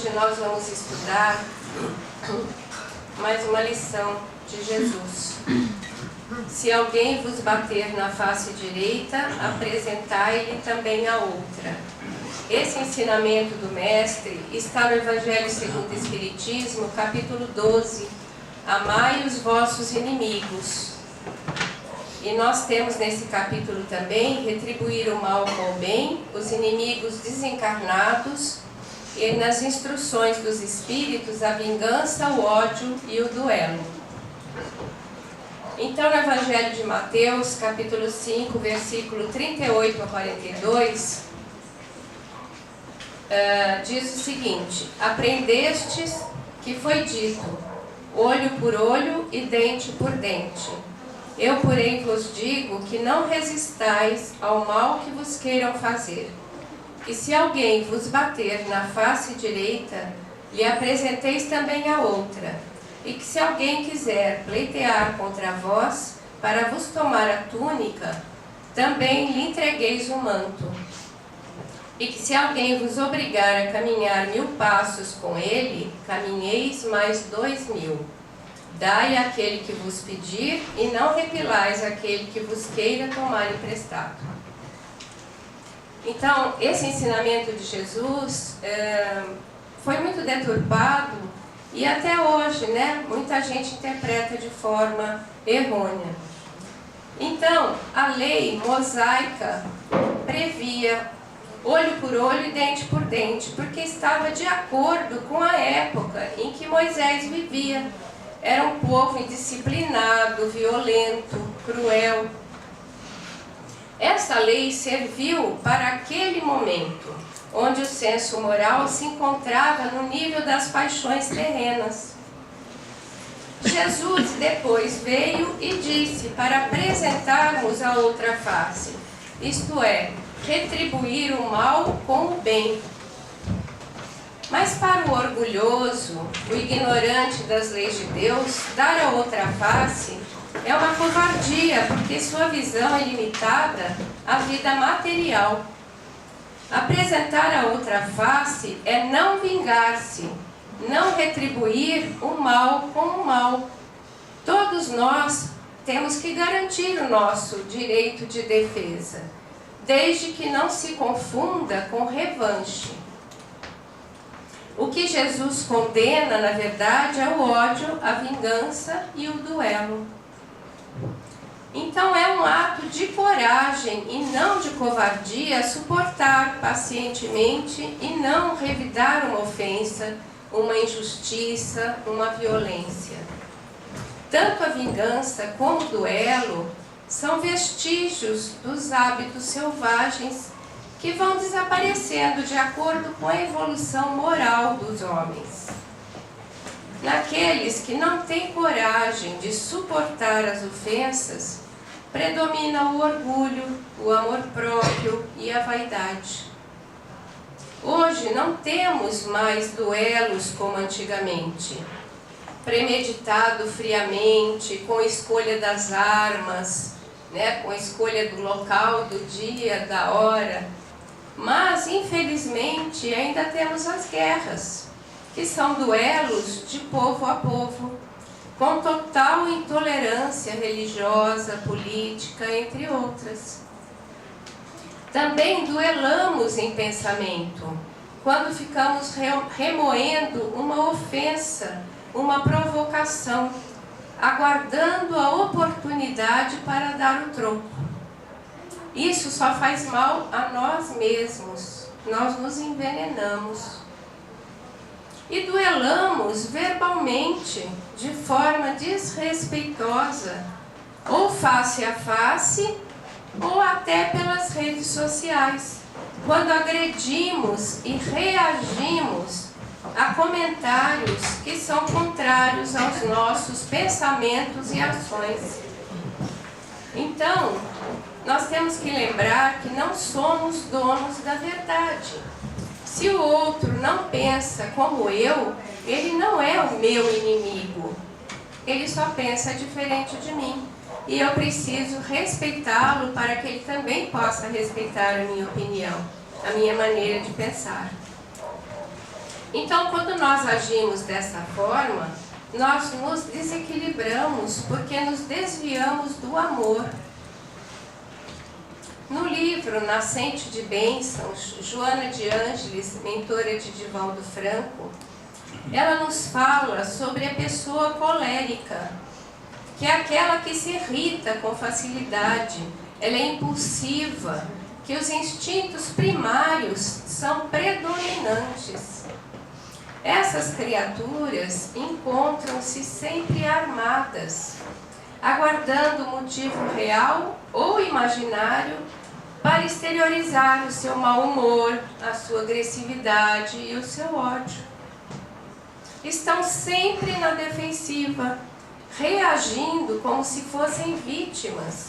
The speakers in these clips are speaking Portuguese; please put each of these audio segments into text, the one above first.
Hoje nós vamos estudar mais uma lição de Jesus. Se alguém vos bater na face direita, apresentai-lhe também a outra. Esse ensinamento do Mestre está no Evangelho segundo o Espiritismo, capítulo 12. Amai os vossos inimigos. E nós temos nesse capítulo também retribuir o mal com o bem, os inimigos desencarnados, e nas instruções dos Espíritos a vingança, o ódio e o duelo. Então, no Evangelho de Mateus, capítulo 5, versículo 38 a 42, diz o seguinte: aprendestes que foi dito, olho por olho e dente por dente. Eu, porém, vos digo que não resistais ao mal que vos queiram fazer. E se alguém vos bater na face direita, lhe apresenteis também a outra. E que se alguém quiser pleitear contra vós, para vos tomar a túnica, também lhe entregueis o manto. E que se alguém vos obrigar a caminhar 1000 passos com ele, caminheis mais 2000. Dai àquele que vos pedir, e não repilais aquele que vos queira tomar emprestado. Então, esse ensinamento de Jesus foi muito deturpado, e até hoje, muita gente interpreta de forma errônea. Então, a lei mosaica previa olho por olho e dente por dente, porque estava de acordo com a época em que Moisés vivia. Era um povo indisciplinado, violento, cruel. Essa lei serviu para aquele momento, onde o senso moral se encontrava no nível das paixões terrenas. Jesus depois veio e disse para apresentarmos a outra face, isto é, retribuir o mal com o bem. Mas para o orgulhoso, o ignorante das leis de Deus, dar a outra face é uma covardia, porque sua visão é limitada à vida material. Apresentar a outra face é não vingar-se, não retribuir o mal com o mal. Todos nós temos que garantir o nosso direito de defesa, desde que não se confunda com revanche. O que Jesus condena, na verdade, é o ódio, a vingança e o duelo. Então é um ato de coragem e não de covardia suportar pacientemente e não revidar uma ofensa, uma injustiça, uma violência. Tanto a vingança como o duelo são vestígios dos hábitos selvagens que vão desaparecendo de acordo com a evolução moral dos homens. Naqueles que não têm coragem de suportar as ofensas, predomina o orgulho, o amor próprio e a vaidade. Hoje não temos mais duelos como antigamente, premeditado friamente, com escolha das armas, com a escolha do local, do dia, da hora. Mas, infelizmente, ainda temos as guerras, que são duelos de povo a povo, com total intolerância religiosa, política, entre outras. Também duelamos em pensamento, quando ficamos remoendo uma ofensa, uma provocação, aguardando a oportunidade para dar o troco. Isso só faz mal a nós mesmos, nós nos envenenamos. E duelamos verbalmente, de forma desrespeitosa, ou face a face, ou até pelas redes sociais, quando agredimos e reagimos a comentários que são contrários aos nossos pensamentos e ações. Então, nós temos que lembrar que não somos donos da verdade. Se o outro não pensa como eu, ele não é o meu inimigo. Ele só pensa diferente de mim. E eu preciso respeitá-lo para que ele também possa respeitar a minha opinião, a minha maneira de pensar. Então, quando nós agimos dessa forma, nós nos desequilibramos porque nos desviamos do amor. No livro Nascente de Bênçãos, Joana de Ângeles, mentora de Divaldo Franco, ela nos fala sobre a pessoa colérica, que é aquela que se irrita com facilidade, ela é impulsiva, que os instintos primários são predominantes. Essas criaturas encontram-se sempre armadas, aguardando o motivo real ou imaginário para exteriorizar o seu mau humor, a sua agressividade e o seu ódio. Estão sempre na defensiva, reagindo como se fossem vítimas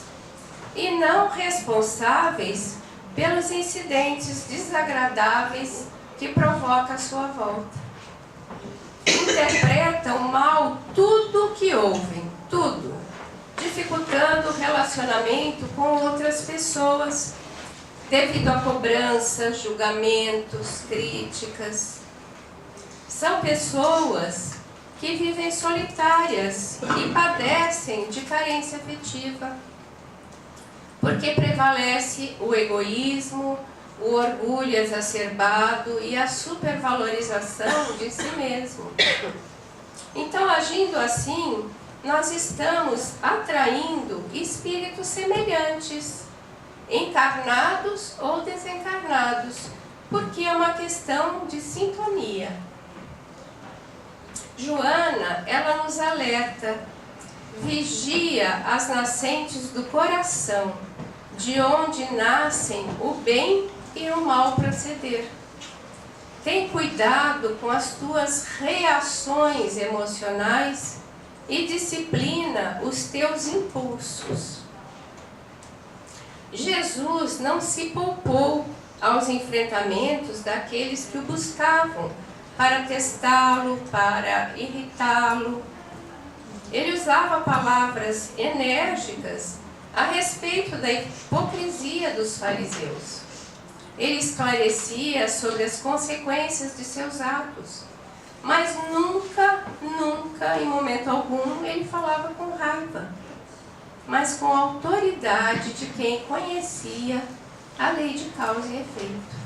e não responsáveis pelos incidentes desagradáveis que provoca a sua volta. Interpretam mal tudo o que ouvem, tudo, dificultando o relacionamento com outras pessoas, devido a cobrança, julgamentos, críticas. São pessoas que vivem solitárias e padecem de carência afetiva, porque prevalece o egoísmo, o orgulho exacerbado e a supervalorização de si mesmo. Então, agindo assim, nós estamos atraindo espíritos semelhantes, encarnados ou desencarnados, porque é uma questão de sintonia. Joana, ela nos alerta: vigia as nascentes do coração, de onde nascem o bem e o mal proceder. Tem cuidado com as tuas reações emocionais e disciplina os teus impulsos. Jesus não se poupou aos enfrentamentos daqueles que o buscavam para testá-lo, para irritá-lo. Ele usava palavras enérgicas a respeito da hipocrisia dos fariseus. Ele esclarecia sobre as consequências de seus atos, mas nunca, em momento algum, ele falava com raiva, mas com a autoridade de quem conhecia a lei de causa e efeito.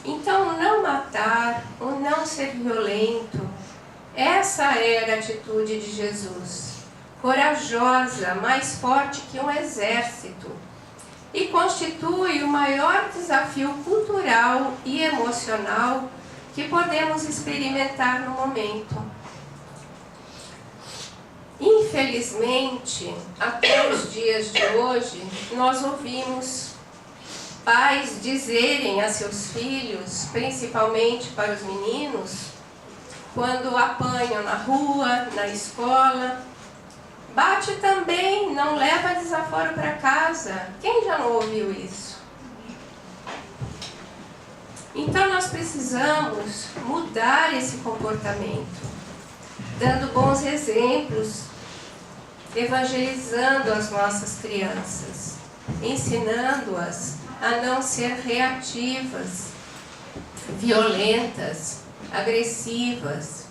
Então, não matar, o não ser violento, essa era a atitude de Jesus, corajosa, mais forte que um exército, e constitui o maior desafio cultural e emocional que podemos experimentar no momento. Infelizmente, até os dias de hoje, nós ouvimos pais dizerem a seus filhos, principalmente para os meninos, quando apanham na rua, na escola: bate também, não leva desaforo para casa. Quem já não ouviu isso? Então nós precisamos mudar esse comportamento, dando bons exemplos, evangelizando as nossas crianças, ensinando-as a não ser reativas, violentas, agressivas.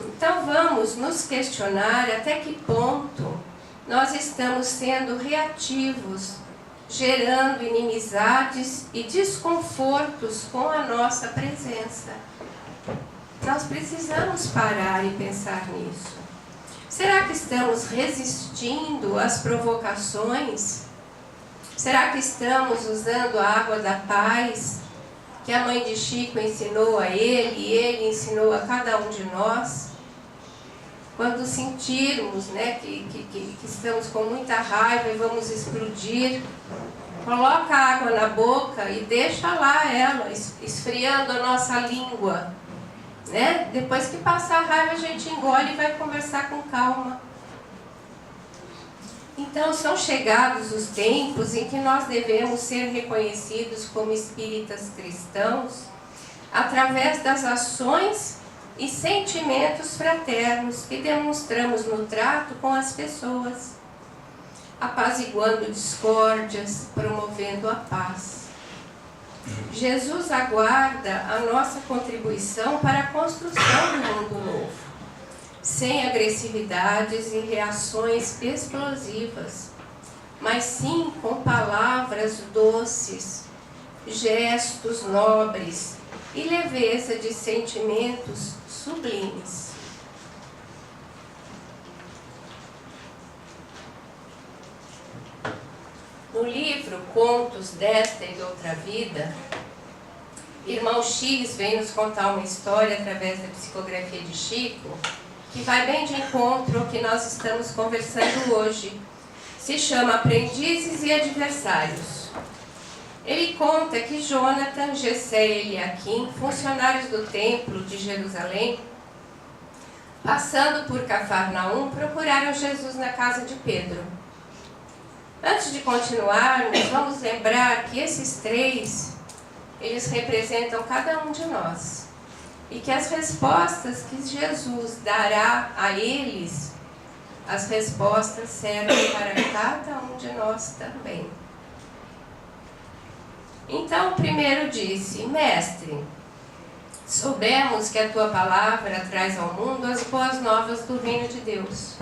Então vamos nos questionar até que ponto nós estamos sendo reativos, gerando inimizades e desconfortos com a nossa presença. Nós precisamos parar e pensar nisso. Será que estamos resistindo às provocações? Será que estamos usando a água da paz que a mãe de Chico ensinou a ele e ele ensinou a cada um de nós? Quando sentirmos, que estamos com muita raiva e vamos explodir, coloca a água na boca e deixa lá ela, esfriando a nossa língua. Depois que passar a raiva, a gente engole e vai conversar com calma. Então, são chegados os tempos em que nós devemos ser reconhecidos como espíritas cristãos através das ações e sentimentos fraternos que demonstramos no trato com as pessoas, apaziguando discórdias, promovendo a paz. Jesus aguarda a nossa contribuição para a construção do mundo novo, sem agressividades e reações explosivas, mas sim com palavras doces, gestos nobres e leveza de sentimentos sublimes. No livro Contos desta e de Outra Vida, Irmão X vem nos contar uma história através da psicografia de Chico, que vai bem de encontro ao que nós estamos conversando hoje. Se chama Aprendizes e Adversários. Ele conta que Jonathan, Gessé e Eliaquim, funcionários do templo de Jerusalém, passando por Cafarnaum, procuraram Jesus na casa de Pedro. Antes de continuarmos, vamos lembrar que esses três, eles representam cada um de nós. E que as respostas que Jesus dará a eles, as respostas servem para cada um de nós também. Então o primeiro disse: Mestre, soubemos que a tua palavra traz ao mundo as boas novas do reino de Deus.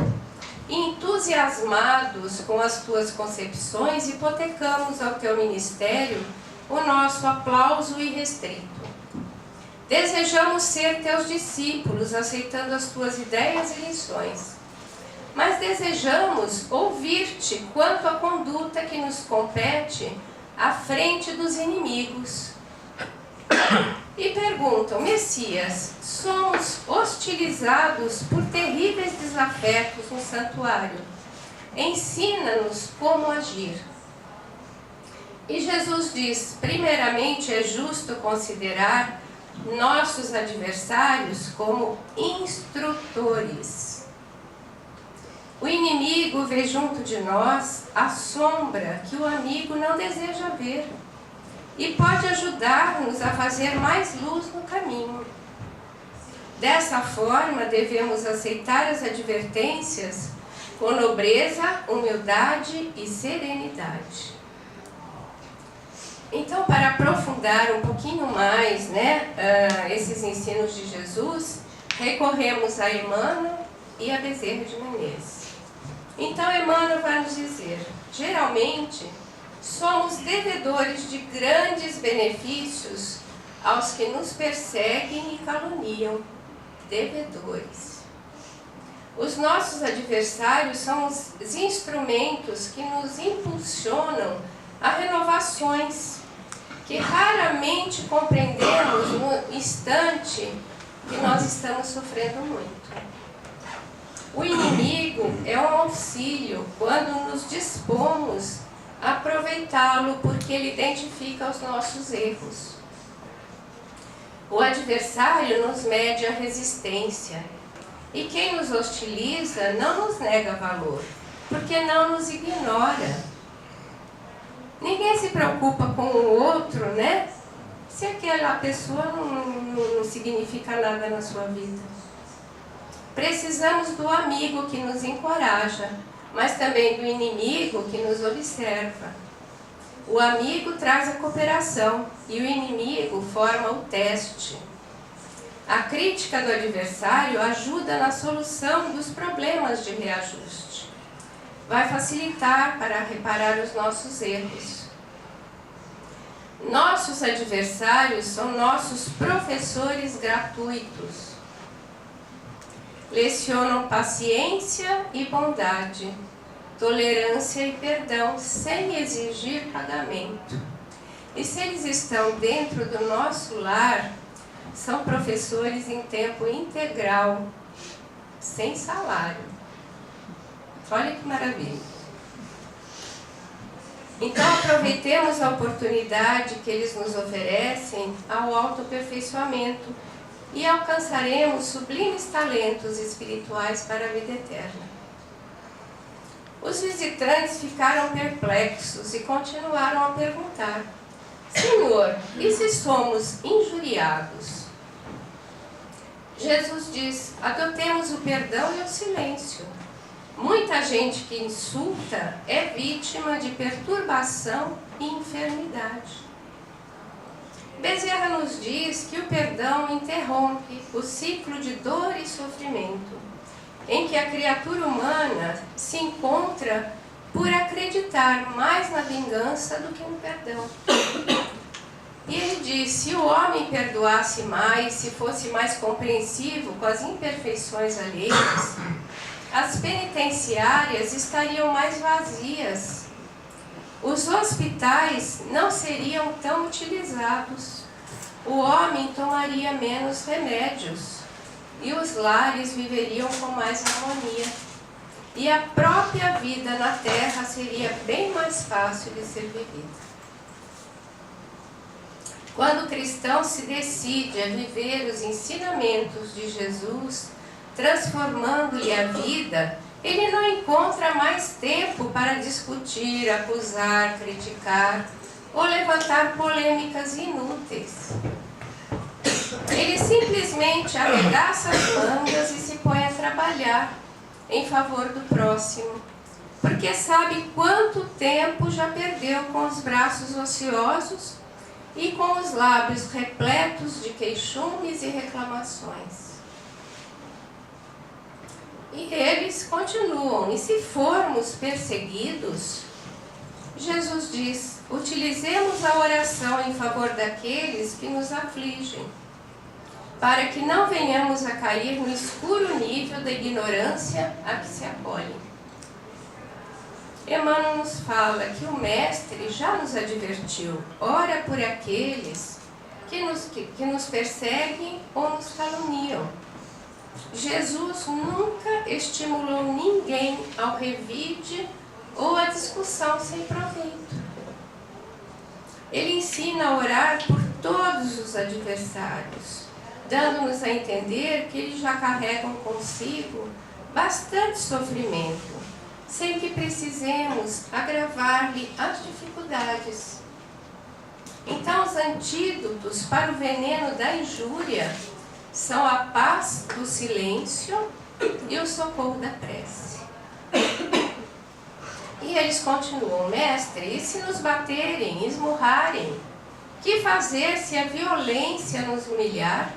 Entusiasmados com as tuas concepções, hipotecamos ao teu ministério o nosso aplauso irrestrito. Desejamos ser teus discípulos, aceitando as tuas ideias e lições. Mas desejamos ouvir-te quanto à conduta que nos compete à frente dos inimigos. E perguntam: Messias, somos hostilizados por terríveis desafetos no santuário. Ensina-nos como agir. E Jesus diz: primeiramente é justo considerar nossos adversários como instrutores. O inimigo vê junto de nós a sombra que o amigo não deseja ver e pode ajudar-nos a fazer mais luz no caminho. Dessa forma, devemos aceitar as advertências com nobreza, humildade e serenidade. Então, para aprofundar um pouquinho mais, esses ensinos de Jesus, recorremos a Emmanuel e a Bezerra de Menezes. Então, Emmanuel vai nos dizer: geralmente, somos devedores de grandes benefícios aos que nos perseguem e caluniam. Devedores. Os nossos adversários são os instrumentos que nos impulsionam a renovações que raramente compreendemos no instante que nós estamos sofrendo muito. O inimigo é um auxílio quando nos dispomos a aproveitá-lo, porque ele identifica os nossos erros. O adversário nos mede a resistência, e quem nos hostiliza não nos nega valor, porque não nos ignora. Ninguém se preocupa com o outro, se aquela pessoa não significa nada na sua vida. Precisamos do amigo que nos encoraja, mas também do inimigo que nos observa. O amigo traz a cooperação e o inimigo forma o teste. A crítica do adversário ajuda na solução dos problemas de reajuste. Vai facilitar para reparar os nossos erros. Nossos adversários são nossos professores gratuitos. Lecionam paciência e bondade, tolerância e perdão, sem exigir pagamento. E se eles estão dentro do nosso lar, são professores em tempo integral, sem salário. Olha que maravilha. Então aproveitemos a oportunidade que eles nos oferecem ao autoaperfeiçoamento e alcançaremos sublimes talentos espirituais para a vida eterna. Os visitantes ficaram perplexos e continuaram a perguntar: Senhor, e se somos injuriados? Jesus diz: adotemos o perdão e o silêncio. Muita gente que insulta é vítima de perturbação e enfermidade. Bezerra nos diz que o perdão interrompe o ciclo de dor e sofrimento, em que a criatura humana se encontra por acreditar mais na vingança do que no perdão. E ele diz, se o homem perdoasse mais, se fosse mais compreensivo com as imperfeições alheias, as penitenciárias estariam mais vazias, os hospitais não seriam tão utilizados, o homem tomaria menos remédios e os lares viveriam com mais harmonia. E a própria vida na terra seria bem mais fácil de ser vivida. Quando o cristão se decide a viver os ensinamentos de Jesus, transformando-lhe a vida, ele não encontra mais tempo para discutir, acusar, criticar ou levantar polêmicas inúteis. Ele simplesmente arregaça as mangas e se põe a trabalhar em favor do próximo, porque sabe quanto tempo já perdeu com os braços ociosos e com os lábios repletos de queixumes e reclamações. E eles continuam, e se formos perseguidos, Jesus diz, utilizemos a oração em favor daqueles que nos afligem, para que não venhamos a cair no escuro nível da ignorância a que se acolhe. Emmanuel nos fala que o Mestre já nos advertiu, ora por aqueles que nos perseguem ou nos caluniam. Jesus nunca estimulou ninguém ao revide ou à discussão sem proveito. Ele ensina a orar por todos os adversários, dando-nos a entender que eles já carregam consigo bastante sofrimento, sem que precisemos agravar-lhe as dificuldades. Então, os antídotos para o veneno da injúria são a paz do silêncio e o socorro da prece. E eles continuam, mestre, e se nos baterem, esmurrarem, que fazer se a violência nos humilhar?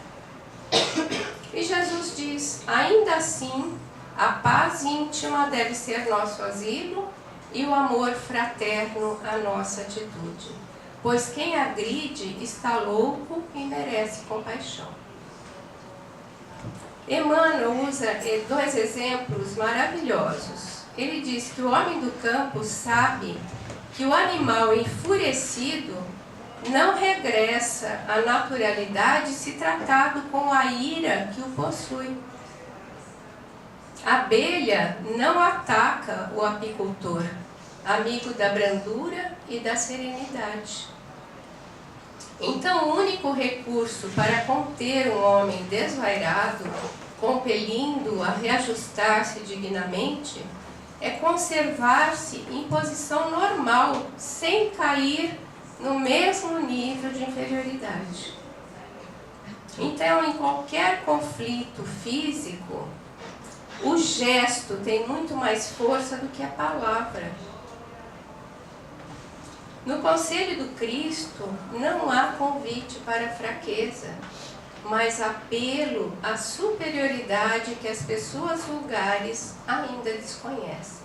E Jesus diz, ainda assim, a paz íntima deve ser nosso asilo e o amor fraterno a nossa atitude, pois quem agride está louco e merece compaixão. Emmanuel usa dois exemplos maravilhosos. Ele diz que o homem do campo sabe que o animal enfurecido não regressa à naturalidade se tratado com a ira que o possui. A abelha não ataca o apicultor, amigo da brandura e da serenidade. Então, o único recurso para conter um homem desvairado, compelindo-o a reajustar-se dignamente, é conservar-se em posição normal, sem cair no mesmo nível de inferioridade. Então, em qualquer conflito físico, o gesto tem muito mais força do que a palavra. No Conselho do Cristo, não há convite para a fraqueza, mas apelo à superioridade que as pessoas vulgares ainda desconhecem.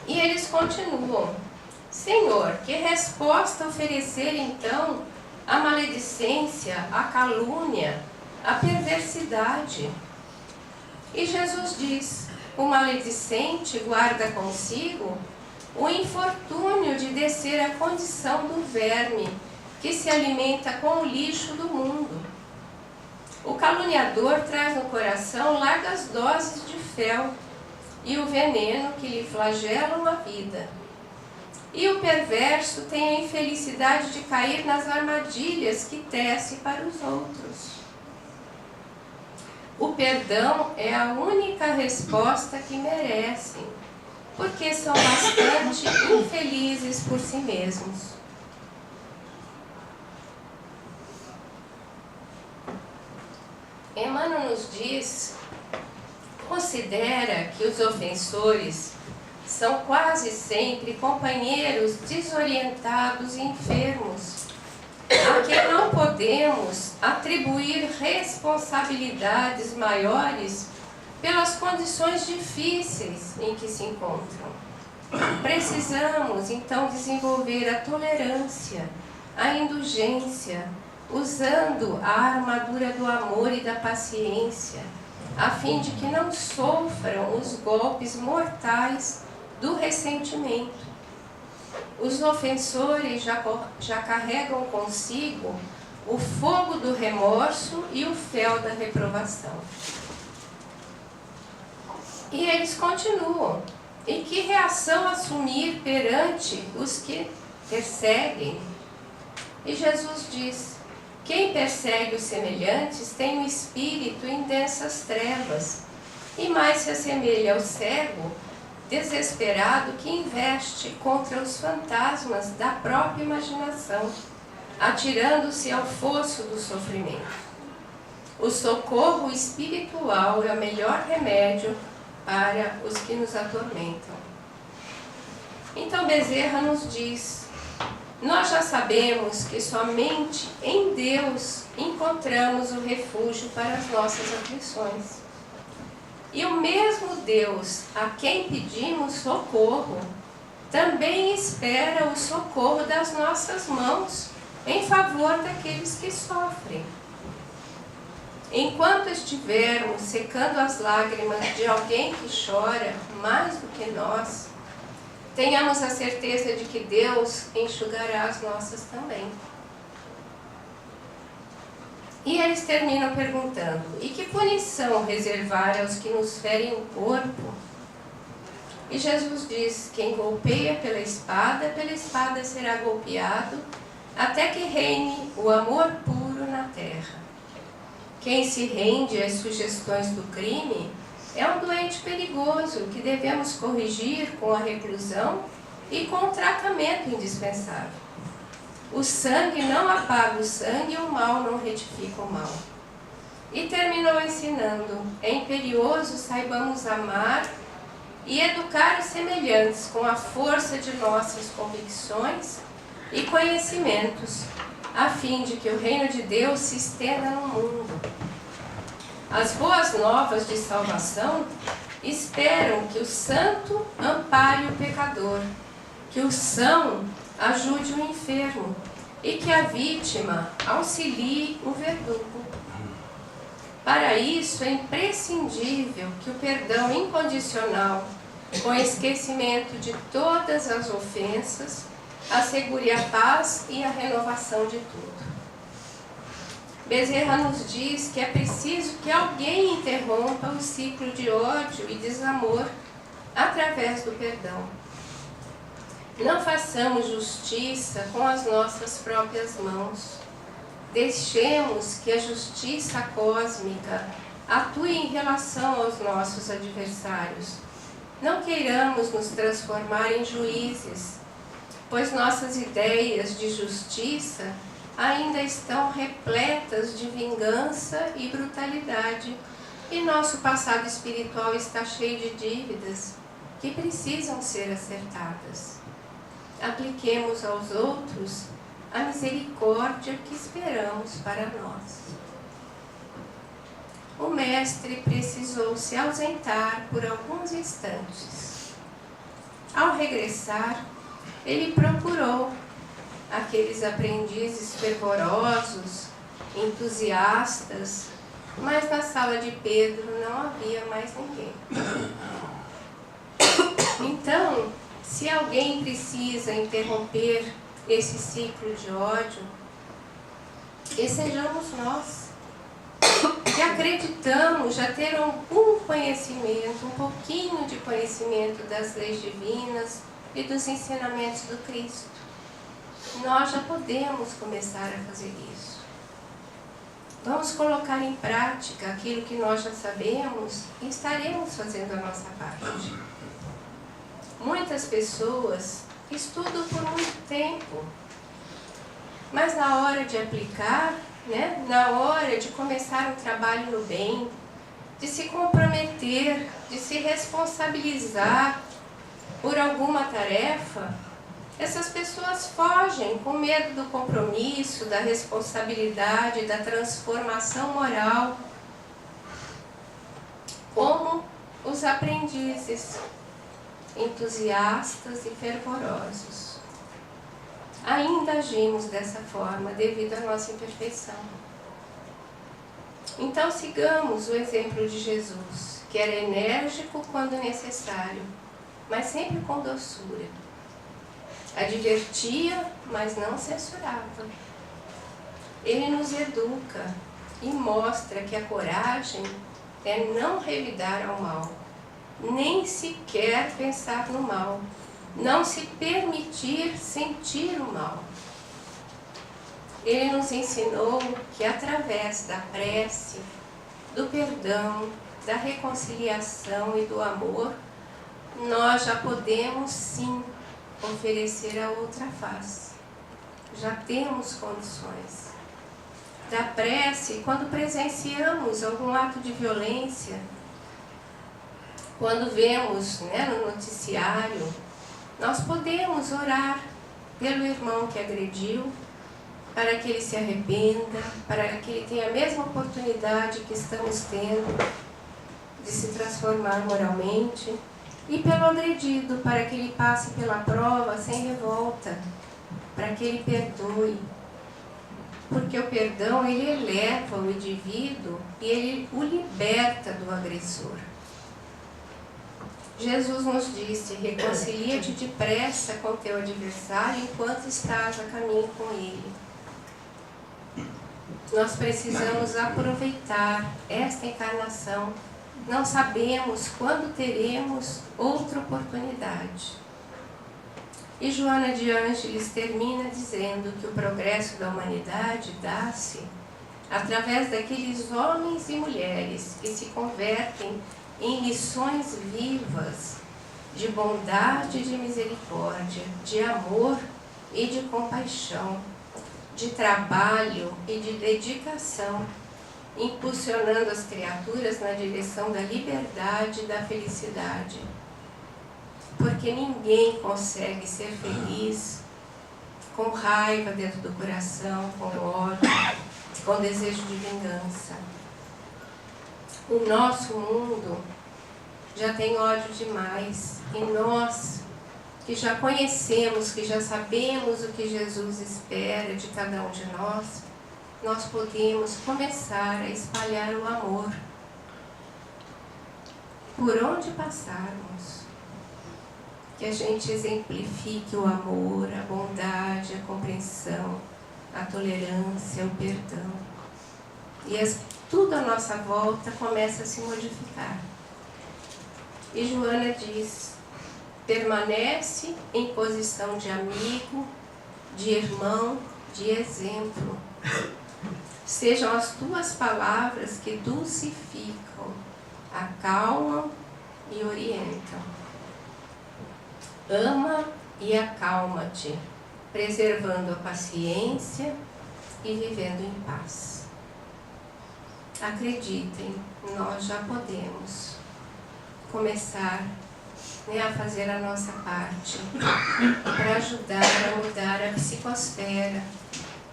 E eles continuam, Senhor, que resposta oferecer então à maledicência, à calúnia, à perversidade? E Jesus diz, o maledicente guarda consigo o infortúnio de descer à condição do verme, que se alimenta com o lixo do mundo. O caluniador traz no coração largas doses de fel e o veneno que lhe flagelam a vida. E o perverso tem a infelicidade de cair nas armadilhas que tece para os outros. O perdão é a única resposta que merecem, porque são bastante infelizes por si mesmos. Emmanuel nos diz, considera que os ofensores são quase sempre companheiros desorientados e enfermos, quem não podemos atribuir responsabilidades maiores pelas condições difíceis em que se encontram. Precisamos, então, desenvolver a tolerância, a indulgência, usando a armadura do amor e da paciência, a fim de que não sofram os golpes mortais do ressentimento. Os ofensores já carregam consigo o fogo do remorso e o fel da reprovação. E eles continuam. E que reação assumir perante os que perseguem? E Jesus diz: quem persegue os semelhantes tem um espírito em densas trevas, e mais se assemelha ao cego desesperado que investe contra os fantasmas da própria imaginação, atirando-se ao fosso do sofrimento. O socorro espiritual é o melhor remédio para os que nos atormentam. Então Bezerra nos diz: nós já sabemos que somente em Deus encontramos o refúgio para as nossas aflições. E o mesmo Deus a quem pedimos socorro também espera o socorro das nossas mãos em favor daqueles que sofrem. Enquanto estivermos secando as lágrimas de alguém que chora mais do que nós, tenhamos a certeza de que Deus enxugará as nossas também. E eles terminam perguntando: e que punição reservar aos que nos ferem o corpo? E Jesus diz: quem golpeia pela espada será golpeado, até que reine o amor puro na terra. Quem se rende às sugestões do crime é um doente perigoso que devemos corrigir com a reclusão e com o tratamento indispensável. O sangue não apaga o sangue e o mal não retifica o mal. E terminou ensinando: é imperioso saibamos amar e educar os semelhantes com a força de nossas convicções e conhecimentos, a fim de que o reino de Deus se estenda no mundo. As boas novas de salvação esperam que o santo ampare o pecador, que o são ajude o enfermo e que a vítima auxilie o verdugo. Para isso é imprescindível que o perdão incondicional, com esquecimento de todas as ofensas, assegure a paz e a renovação de tudo. Bezerra nos diz que é preciso que alguém interrompa o ciclo de ódio e desamor através do perdão. Não façamos justiça com as nossas próprias mãos. Deixemos que a justiça cósmica atue em relação aos nossos adversários. Não queiramos nos transformar em juízes, pois nossas ideias de justiça ainda estão repletas de vingança e brutalidade, e nosso passado espiritual está cheio de dívidas que precisam ser acertadas. Apliquemos aos outros a misericórdia que esperamos para nós. O mestre precisou se ausentar por alguns instantes. Ao regressar, ele procurou aqueles aprendizes fervorosos, entusiastas, mas na sala de Pedro não havia mais ninguém. Então, se alguém precisa interromper esse ciclo de ódio, que sejamos nós, que acreditamos já ter algum conhecimento, um pouquinho de conhecimento das leis divinas e dos ensinamentos do Cristo. Nós já podemos começar a fazer isso. Vamos colocar em prática aquilo que nós já sabemos e estaremos fazendo a nossa parte. Muitas pessoas estudam por muito tempo, mas na hora de aplicar, na hora de começar um trabalho no bem, de se comprometer, de se responsabilizar por alguma tarefa, Essas pessoas fogem com medo do compromisso, da responsabilidade, da transformação moral, como os aprendizes, entusiastas e fervorosos. Ainda agimos dessa forma devido à nossa imperfeição. Então sigamos o exemplo de Jesus, que era enérgico quando necessário, mas sempre com doçura. Advertia, mas não censurava. Ele nos educa e mostra que a coragem é não revidar ao mal, nem sequer pensar no mal, não se permitir sentir o mal. Ele nos ensinou que através da prece, do perdão, da reconciliação e do amor, nós já podemos sim oferecer a outra face. Já temos condições. Da prece, quando presenciamos algum ato de violência, quando vemos no noticiário, nós podemos orar pelo irmão que agrediu, para que ele se arrependa, para que ele tenha a mesma oportunidade que estamos tendo de se transformar moralmente, e pelo agredido, para que ele passe pela prova sem revolta, para que ele perdoe. Porque o perdão, ele eleva o indivíduo e ele o liberta do agressor. Jesus nos disse: reconcilia-te depressa com teu adversário enquanto estás a caminho com ele. Nós precisamos aproveitar esta encarnação. Não sabemos quando teremos outra oportunidade. E Joana de Ângeles termina dizendo que o progresso da humanidade dá-se através daqueles homens e mulheres que se convertem em lições vivas de bondade e de misericórdia, de amor e de compaixão, de trabalho e de dedicação, impulsionando as criaturas na direção da liberdade e da felicidade. Porque ninguém consegue ser feliz com raiva dentro do coração, com ódio, com desejo de vingança. O nosso mundo já tem ódio demais, e nós, que já conhecemos, que já sabemos o que Jesus espera de cada um de nós podemos começar a espalhar o amor por onde passarmos. Que a gente exemplifique o amor, a bondade, a compreensão, a tolerância, o perdão. E tudo à nossa volta começa a se modificar. E Joana diz: permanece em posição de amigo, de irmão, de exemplo. Sejam as tuas palavras que dulcificam, acalmam e orientam. Ama e acalma-te, preservando a paciência e vivendo em paz. Acreditem, nós já podemos começar a fazer a nossa parte para ajudar a mudar a psicosfera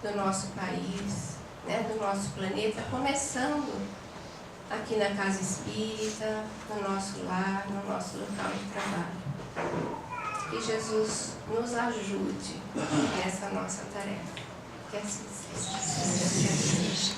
do nosso país, do nosso planeta, começando aqui na casa espírita, no nosso lar, no nosso local de trabalho. Que Jesus nos ajude nessa nossa tarefa. Que assim seja.